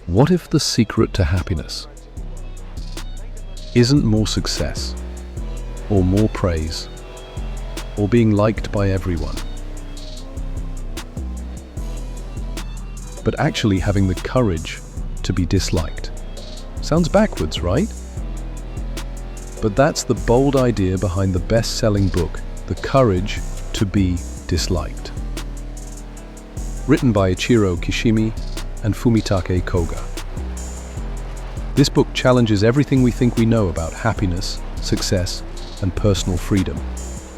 What if the secret to happiness isn't more success, or more praise, or being liked by everyone, but actually having the courage to be disliked? Sounds backwards, right? But that's the bold idea behind the best-selling book, The Courage to be Disliked. Written by Ichiro, Kishimi, and Fumitake, Koga. This book challenges everything we think we know about happiness, success, and personal freedom.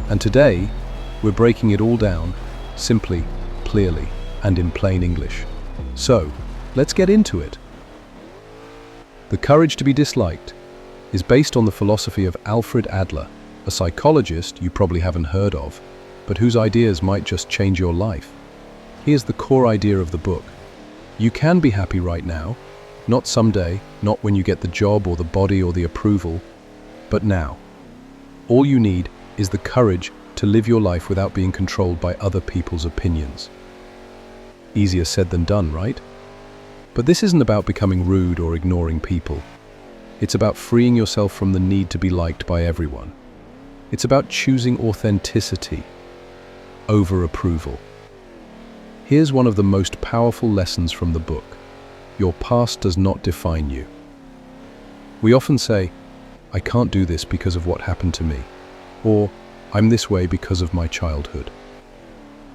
And today, we're breaking it all down, simply, clearly, and in plain English. So, let's get into it. The Courage to be Disliked is based on the philosophy of Alfred Adler, a psychologist you probably haven't heard of, but whose ideas might just change your life. Here's the core idea of the book. You can be happy right now, not someday, not when you get the job or the body or the approval, but now. All you need is the courage to live your life without being controlled by other people's opinions. Easier said than done, right? But this isn't about becoming rude or ignoring people. It's about freeing yourself from the need to be liked by everyone. It's about choosing authenticity over approval. Here's one of the most powerful lessons from the book. Your past does not define you. We often say, I can't do this because of what happened to me, or I'm this way because of my childhood.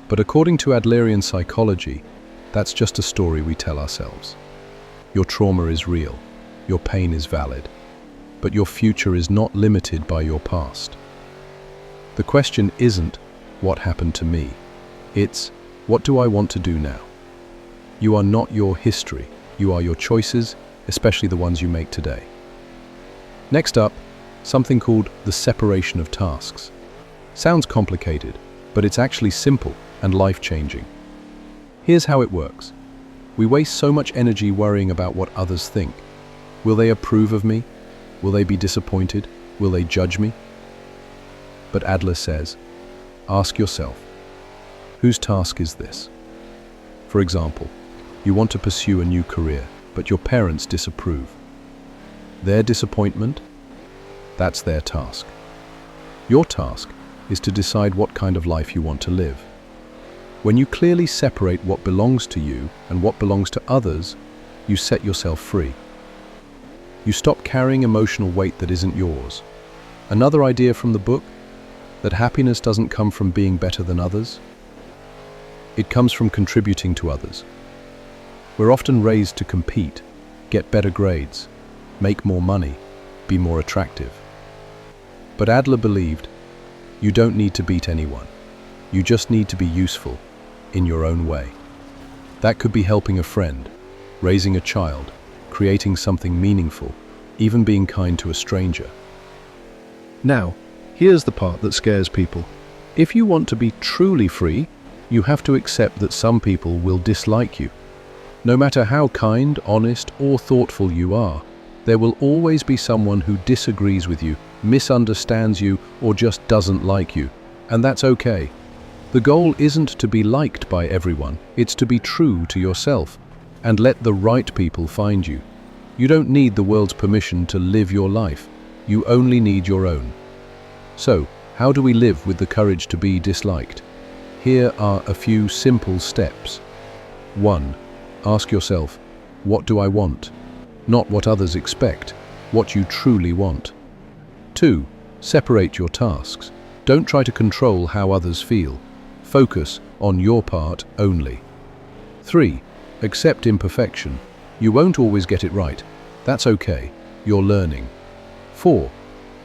But according to Adlerian psychology, that's just a story we tell ourselves. Your trauma is real. Your pain is valid, but your future is not limited by your past. The question isn't, what happened to me? It's, what do I want to do now? You are not your history. You are your choices, especially the ones you make today. Next up, something called the separation of tasks. Sounds complicated, but it's actually simple and life-changing. Here's how it works. We waste so much energy worrying about what others think. Will they approve of me? Will they be disappointed? Will they judge me? But Adler says, ask yourself, whose task is this? For example, you want to pursue a new career, but your parents disapprove. Their disappointment? That's their task. Your task is to decide what kind of life you want to live. When you clearly separate what belongs to you and what belongs to others, you set yourself free. You stop carrying emotional weight that isn't yours. Another idea from the book, that happiness doesn't come from being better than others. It comes from contributing to others. We're often raised to compete, get better grades, make more money, be more attractive. But Adler believed, you don't need to beat anyone. You just need to be useful, in your own way. That could be helping a friend, raising a child, creating something meaningful, even being kind to a stranger. Now, here's the part that scares people. If you want to be truly free, you have to accept that some people will dislike you. No matter how kind, honest, or thoughtful you are, there will always be someone who disagrees with you, misunderstands you, or just doesn't like you. And that's okay. The goal isn't to be liked by everyone, it's to be true to yourself. And let the right people find you. You don't need the world's permission to live your life. You only need your own. So, how do we live with the courage to be disliked? Here are a few simple steps. 1. Ask yourself, what do I want? Not what others expect, what you truly want. 2. Separate your tasks. Don't try to control how others feel. Focus on your part only. 3. Accept imperfection. You won't always get it right. That's okay. You're learning. 4.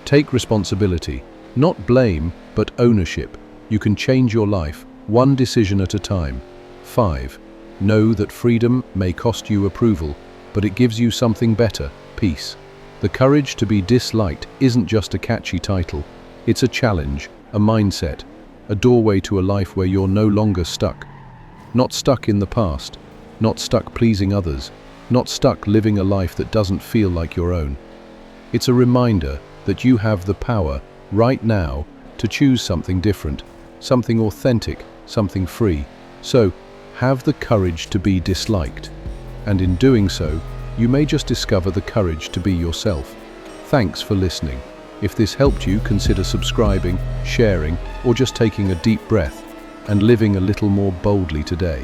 Take responsibility. Not blame, but ownership. You can change your life, one decision at a time. 5. Know that freedom may cost you approval, but it gives you something better, peace. The courage to be disliked isn't just a catchy title. It's a challenge, a mindset, a doorway to a life where you're no longer stuck. Not stuck in the past. Not stuck pleasing others, not stuck living a life that doesn't feel like your own. It's a reminder that you have the power, right now, to choose something different, something authentic, something free. So, have the courage to be disliked. And in doing so, you may just discover the courage to be yourself. Thanks for listening. If this helped you, consider subscribing, sharing, or just taking a deep breath and living a little more boldly today.